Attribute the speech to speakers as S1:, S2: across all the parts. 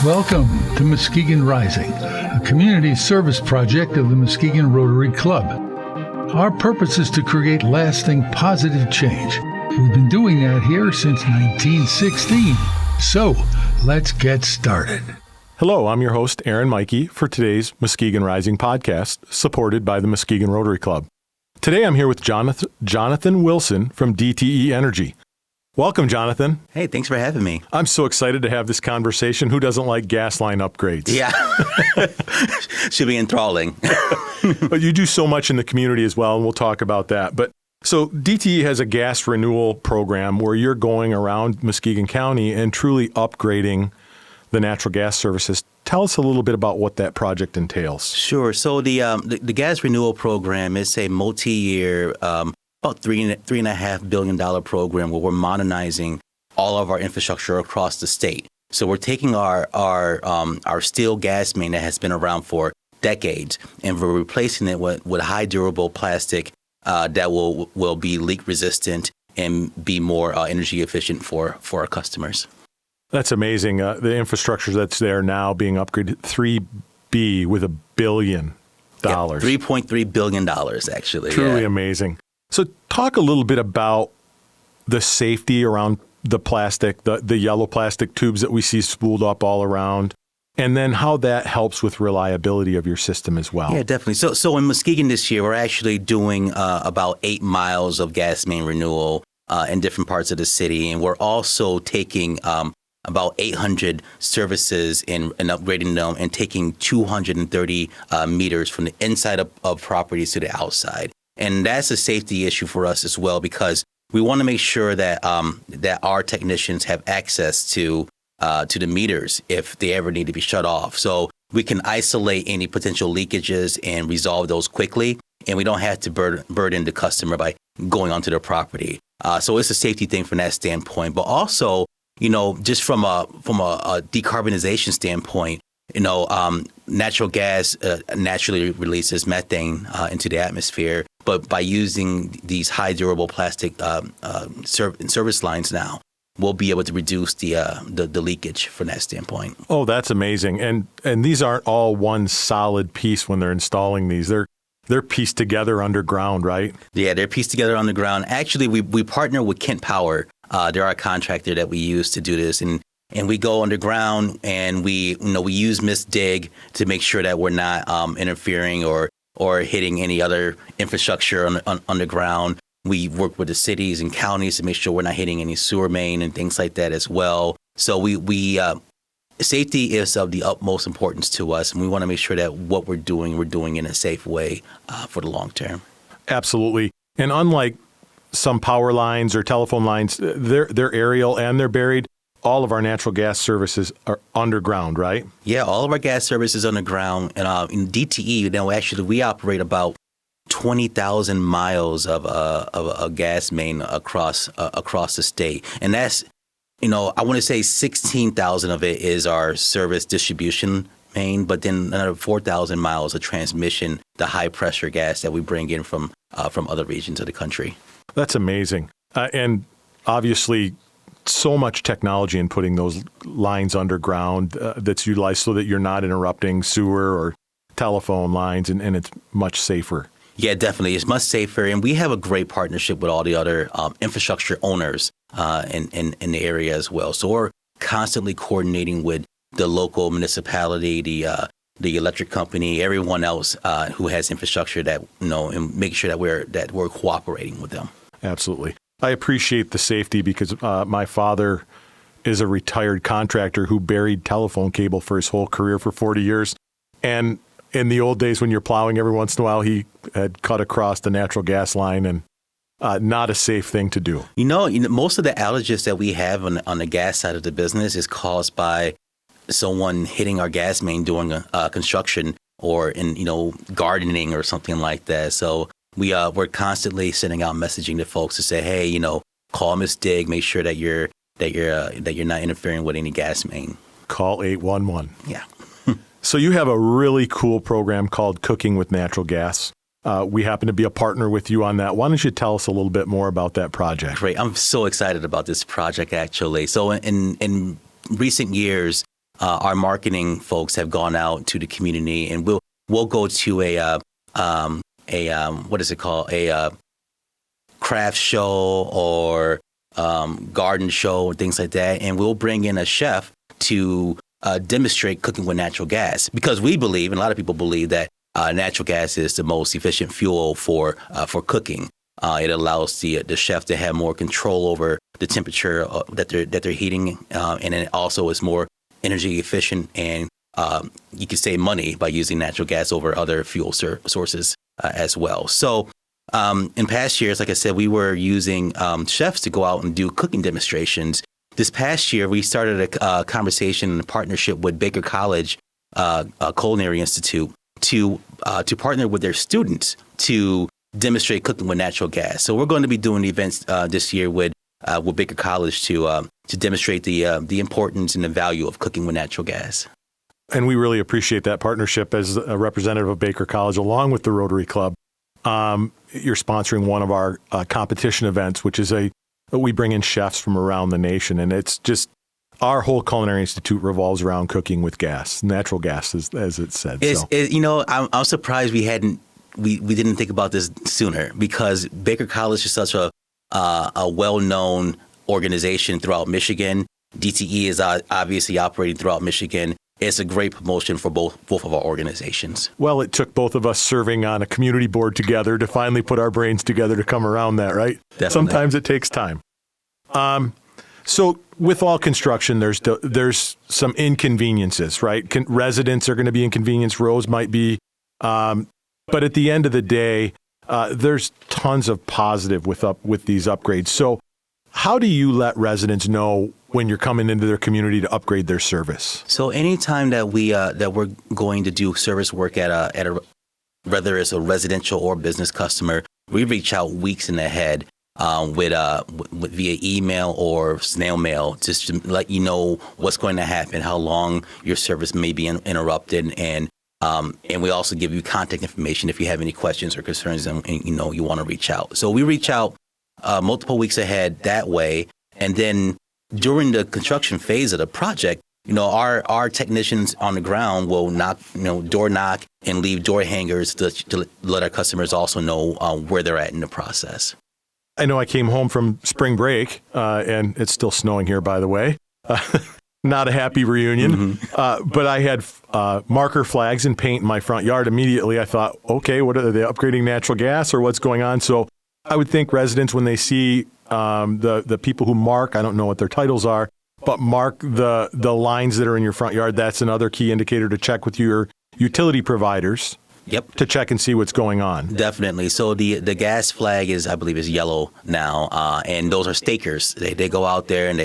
S1: Welcome to Muskegon Rising, a community service project of the Muskegon Rotary Club. Our purpose is to create lasting positive change. We've been doing that here since 1916. So, let's get started.
S2: Hello, I'm your host, Aaron Mikey, for today's Muskegon Rising podcast, supported by the Muskegon Rotary Club. Today I'm here with Jonathan Wilson from DTE Energy. Welcome, Jonathan.
S3: Hey, thanks for having me.
S2: I'm so excited to have this conversation. Who doesn't like gas line upgrades?
S3: Yeah. Should be enthralling.
S2: But you do so much in the community as well, and we'll talk about that. But so DTE has a gas renewal program where you're going around Muskegon County and truly upgrading the natural gas services. Tell us a little bit about what that project entails.
S3: Sure. So the Gas Renewal Program is a multi-year, about $3.5 billion program where we're modernizing all of our infrastructure across the state. So we're taking our steel gas main that has been around for decades, and we're replacing it with high durable plastic that will be leak resistant and be more energy efficient for our customers.
S2: That's amazing. The infrastructure that's there now being upgraded, $3 with $1 billion.
S3: Yeah, $3.3 billion, actually.
S2: Truly amazing. So talk a little bit about the safety around the plastic, the yellow plastic tubes that we see spooled up all around, and then how that helps with reliability of your system as well.
S3: Yeah, definitely. So in Muskegon this year, we're actually doing about 8 miles of gas main renewal in different parts of the city, and we're also taking about 800 services and upgrading them and taking 230 meters from the inside of properties to the outside. And that's a safety issue for us as well, because we want to make sure that that our technicians have access to the meters if they ever need to be shut off. So we can isolate any potential leakages and resolve those quickly, and we don't have to burden the customer by going onto their property. So it's a safety thing from that standpoint. But also, just from a decarbonization standpoint, natural gas naturally releases methane into the atmosphere. But by using these high durable plastic service lines now, we'll be able to reduce the leakage from that standpoint.
S2: Oh, that's amazing. And these aren't all one solid piece when they're installing these. They're pieced together underground, right?
S3: Yeah, they're pieced together underground. Actually, we partner with Kent Power. They're our contractor that we use to do this, and we go underground and we use mist dig to make sure that we're not interfering or hitting any other infrastructure underground. We work with the cities and counties to make sure we're not hitting any sewer main and things like that as well. So we safety is of the utmost importance to us, and we want to make sure that what we're doing in a safe way for the long term.
S2: Absolutely. And unlike some power lines or telephone lines, they're aerial and they're buried. All of our natural gas services are underground, right? Yeah,
S3: all of our gas services underground. And in DTE, actually, we operate about 20,000 miles of a gas main across the state. And that's, I want to say 16,000 of it is our service distribution main, but then another 4,000 miles of transmission, the high pressure gas that we bring in from other regions of the country.
S2: That's amazing. And obviously, so much technology in putting those lines underground that's utilized so that you're not interrupting sewer or telephone lines, and it's much safer.
S3: Yeah, definitely. It's much safer. And we have a great partnership with all the other infrastructure owners in the area as well. So we're constantly coordinating with the local municipality, the electric company, everyone else who has infrastructure that, and make sure that we're cooperating with them.
S2: Absolutely. I appreciate the safety because my father is a retired contractor who buried telephone cable for his whole career for 40 years. And in the old days when you're plowing, every once in a while, he had cut across the natural gas line, and not a safe thing to do.
S3: Most of the outages that we have on the gas side of the business is caused by someone hitting our gas main during construction or in gardening or something like that. So we're constantly sending out messaging to folks to say, hey, call Miss Dig, make sure that you're not interfering with any gas main.
S2: Call 811.
S3: Yeah.
S2: So you have a really cool program called Cooking with Natural Gas. We happen to be a partner with you on that. Why don't you tell us a little bit more about that project?
S3: Great. I'm so excited about this project, actually. So in recent years, our marketing folks have gone out to the community, and we'll go to a what is it called, a craft show or garden show and things like that, and we'll bring in a chef to demonstrate cooking with natural gas, because we believe, and a lot of people believe, that natural gas is the most efficient fuel for cooking. It allows the chef to have more control over the temperature that they're heating, and it also is more energy efficient, and you can save money by using natural gas over other fuel sources as well. So in past years, like I said, we were using chefs to go out and do cooking demonstrations. This past year, we started a conversation in partnership with Baker College Culinary Institute to partner with their students to demonstrate cooking with natural gas. So we're going to be doing events this year with Baker College to demonstrate the importance and the value of cooking with natural gas.
S2: And we really appreciate that partnership. As a representative of Baker College, along with the Rotary Club, you're sponsoring one of our competition events, which is we bring in chefs from around the nation. And it's just, our whole Culinary Institute revolves around cooking with gas, natural gas, as it said.
S3: I'm surprised we didn't think about this sooner, because Baker College is such a well-known organization throughout Michigan. DTE is obviously operating throughout Michigan. It's a great promotion for both of our organizations. Well,
S2: it took both of us serving on a community board together to finally put our brains together to come around that, right?
S3: Definitely.
S2: Sometimes it takes time. So with all construction, there's some inconveniences, right? Residents are going to be inconvenienced. Roads might be. But at the end of the day, there's tons of positive with these upgrades. So how do you let residents know when you're coming into their community to upgrade their service?
S3: So anytime that we're going to do service work at a whether it's a residential or business customer, we reach out weeks in ahead with via email or snail mail, just to let you know what's going to happen, how long your service may be interrupted, and we also give you contact information if you have any questions or concerns and you want to reach out. So we reach out multiple weeks ahead that way, and then during the construction phase of the project, our technicians on the ground will door knock and leave door hangers to let our customers also know where they're at in the process.
S2: I know I came home from spring break, and it's still snowing here, by the way. Not a happy reunion, but I had marker flags and paint in my front yard. Immediately, I thought, okay, what are they upgrading natural gas or what's going on? So I would think residents, when they see the people who mark, I don't know what their titles are, but mark the lines that are in your front yard, that's another key indicator to check with your utility providers.
S3: Yep.
S2: To check and see what's going on.
S3: Definitely. So the gas flag I believe is yellow now, and those are stakers. They go out there and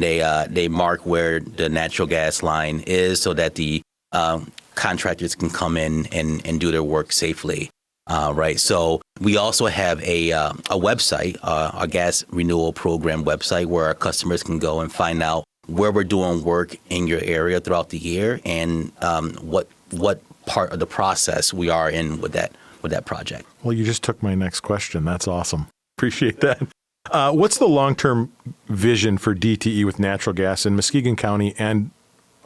S3: they mark where the natural gas line is, so that the contractors can come in and do their work safely. Right. So we also have a website, our Gas Renewal Program website, where our customers can go and find out where we're doing work in your area throughout the year, and what part of the process we are in with that project.
S2: Well, you just took my next question. That's awesome. Appreciate that. What's the long-term vision for DTE with natural gas in Muskegon County and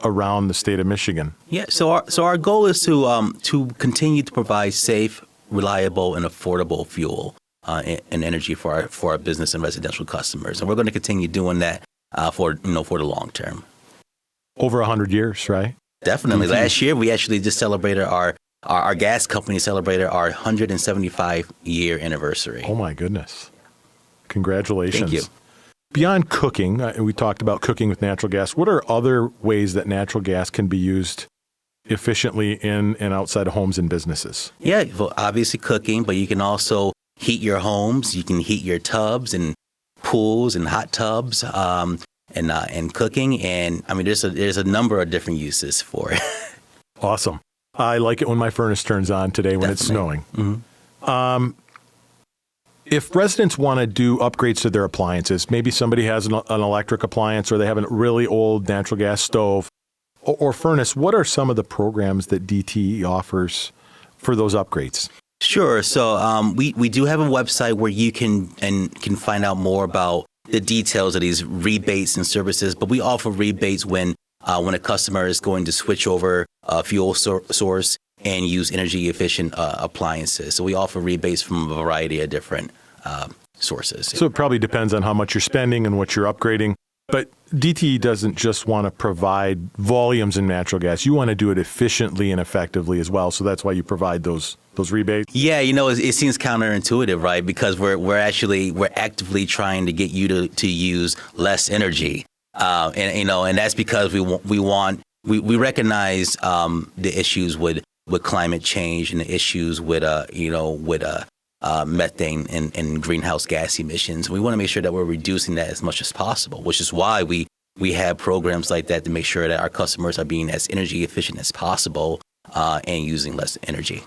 S2: around the state of Michigan?
S3: Yeah. So our goal is to continue to provide safe, reliable, and affordable fuel and energy for our business and residential customers, and we're going to continue doing that for the long term.
S2: Over 100 years, right?
S3: Definitely. Mm-hmm. Last year, we actually just celebrated our gas company celebrated our 175-year anniversary.
S2: Oh, my goodness. Congratulations.
S3: Thank you.
S2: Beyond cooking, we talked about cooking with natural gas. What are other ways that natural gas can be used efficiently in and outside of homes and businesses?
S3: Yeah, well, obviously cooking, but you can also heat your homes. You can heat your tubs and pools and hot tubs. And cooking, and I mean, there's a number of different uses for it.
S2: Awesome. I like it when my furnace turns on today when It's snowing. Mm-hmm. If residents want to do upgrades to their appliances, maybe somebody has an electric appliance or they have a really old natural gas stove or furnace, what are some of the programs that DTE offers for those upgrades?
S3: Sure. So we do have a website where you can find out more about the details of these rebates and services, but we offer rebates when when a customer is going to switch over a fuel source and use energy efficient appliances. So we offer rebates from a variety of different sources.
S2: So it probably depends on how much you're spending and what you're upgrading. But DTE doesn't just want to provide volumes in natural gas. You want to do it efficiently and effectively as well. So that's why you provide those rebates.
S3: Yeah, it seems counterintuitive, right? Because we're actively trying to get you to use less energy, and that's because we recognize the issues with climate change and the issues with methane and greenhouse gas emissions. We want to make sure that we're reducing that as much as possible, which is why we have programs like that to make sure that our customers are being as energy efficient as possible and using less energy.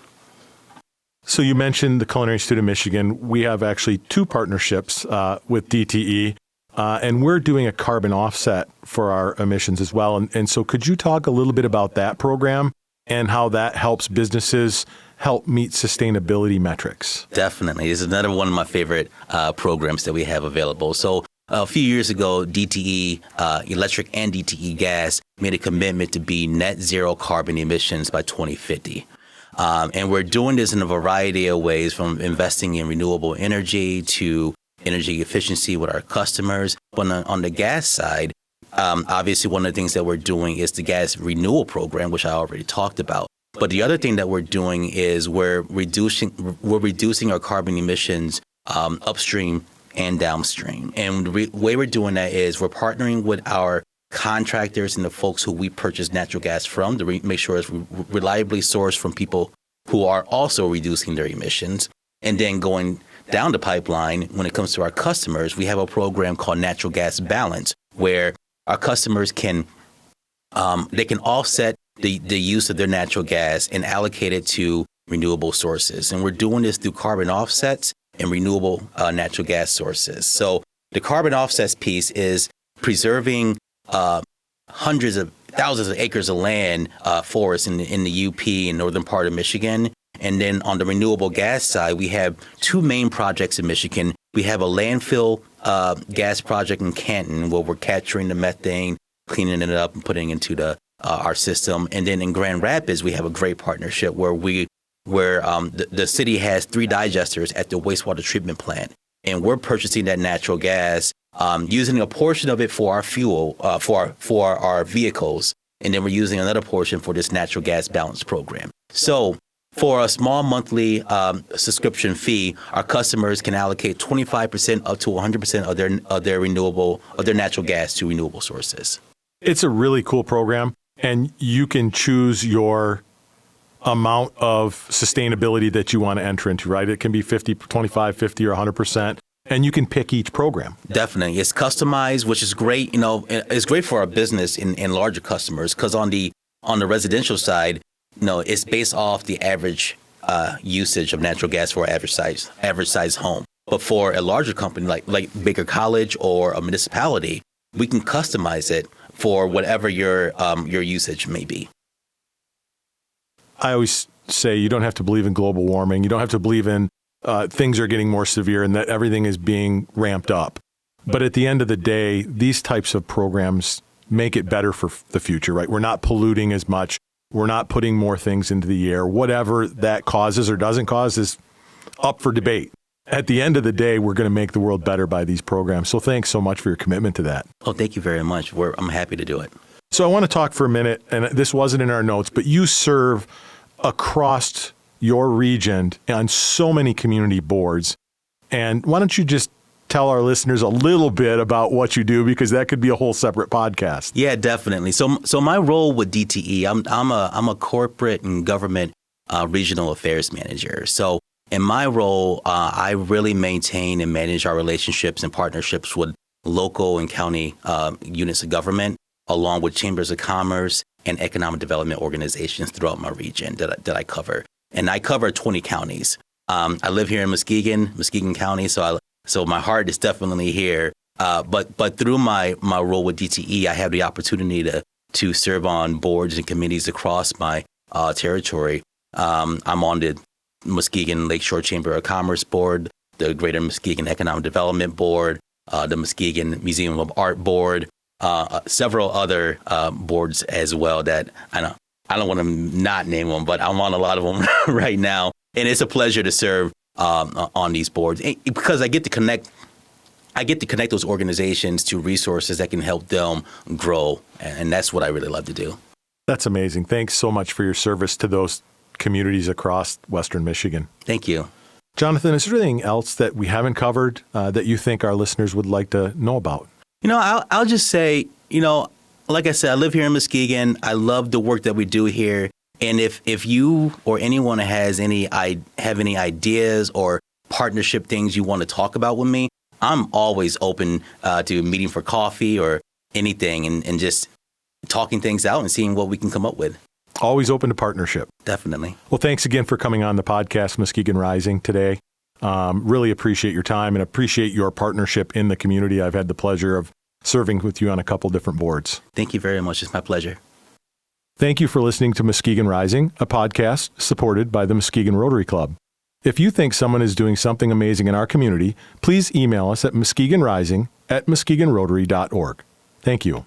S2: So you mentioned the Culinary Institute of Michigan. We have actually two partnerships with DTE, and we're doing a carbon offset for our emissions as well. And so could you talk a little bit about that program and how that helps businesses help meet sustainability metrics?
S3: Definitely. This is another one of my favorite programs that we have available. So a few years ago, DTE Electric and DTE Gas made a commitment to be net zero carbon emissions by 2050. And we're doing this in a variety of ways, from investing in renewable energy to energy efficiency with our customers. But on the gas side, obviously one of the things that we're doing is the Gas Renewal Program, which I already talked about. But the other thing that we're doing is we're reducing our carbon emissions upstream and downstream. And the way we're doing that is we're partnering with our contractors and the folks who we purchase natural gas from to make sure it's reliably sourced from people who are also reducing their emissions. And then going down the pipeline, when it comes to our customers, we have a program called Natural Gas Balance, where our customers can offset the use of their natural gas and allocate it to renewable sources. And we're doing this through carbon offsets and renewable natural gas sources. So the carbon offsets piece is preserving hundreds of thousands of acres of land, forests in the UP and northern part of Michigan. And then on the renewable gas side, we have two main projects in Michigan. We have a landfill gas project in Canton where we're capturing the methane, cleaning it up and putting it into our system. And then in Grand Rapids, we have a great partnership where the city has 3 digesters at the wastewater treatment plant. And we're purchasing that natural gas, using a portion of it for our fuel, for our vehicles. And then we're using another portion for this natural gas balance program. So for a small monthly subscription fee, our customers can allocate 25% up to 100% of their natural gas to renewable sources.
S2: It's a really cool program, and you can choose your amount of sustainability that you want to enter into, right? It can be 50, 25, 50, or 100%, and you can pick each program.
S3: Definitely. It's customized, which is great. It's great for our business and larger customers, because on the residential side, it's based off the average usage of natural gas for an average size home. But for a larger company like Baker College or a municipality, we can customize it for whatever your usage may be.
S2: I always say you don't have to believe in global warming. You don't have to believe in things are getting more severe and that everything is being ramped up. But at the end of the day, these types of programs make it better for the future, right? We're not polluting as much. We're not putting more things into the air. Whatever that causes or doesn't cause is up for debate. At the end of the day, we're going to make the world better by these programs. So thanks so much for your commitment to that.
S3: Oh, thank you very much. I'm happy to do it.
S2: So I want to talk for a minute, and this wasn't in our notes, but you serve across your region on so many community boards. And why don't you just tell our listeners a little bit about what you do, because that could be a whole separate podcast.
S3: Yeah, definitely. So my role with DTE, I'm a corporate and government regional affairs manager. So in my role, I really maintain and manage our relationships and partnerships with local and county units of government, along with chambers of commerce and economic development organizations throughout my region that I cover. And I cover 20 counties. I live here in Muskegon County, so my heart is definitely here. But through my role with DTE, I have the opportunity to serve on boards and committees across my territory. I'm on the Muskegon Lakeshore Chamber of Commerce Board, the Greater Muskegon Economic Development Board, the Muskegon Museum of Art Board, several other boards as well that I don't want to not name them, but I'm on a lot of them right now. And it's a pleasure to serve on these boards because I get to connect those organizations to resources that can help them grow. And that's what I really love to do.
S2: That's amazing. Thanks so much for your service to those communities across Western Michigan.
S3: Thank you.
S2: Jonathan, is there anything else that we haven't covered that you think our listeners would like to know about?
S3: I'll just say, like I said, I live here in Muskegon. I love the work that we do here. And if you or anyone have any ideas or partnership things you want to talk about with me, I'm always open to meeting for coffee or anything and just talking things out and seeing what we can come up with.
S2: Always open to partnership.
S3: Definitely.
S2: Well, thanks again for coming on the podcast, Muskegon Rising, today. Really appreciate your time and appreciate your partnership in the community. I've had the pleasure of serving with you on a couple different boards.
S3: Thank you very much. It's my pleasure.
S2: Thank you for listening to Muskegon Rising, a podcast supported by the Muskegon Rotary Club. If you think someone is doing something amazing in our community, please email us at muskegonrising@muskegonrotary.org. Thank you.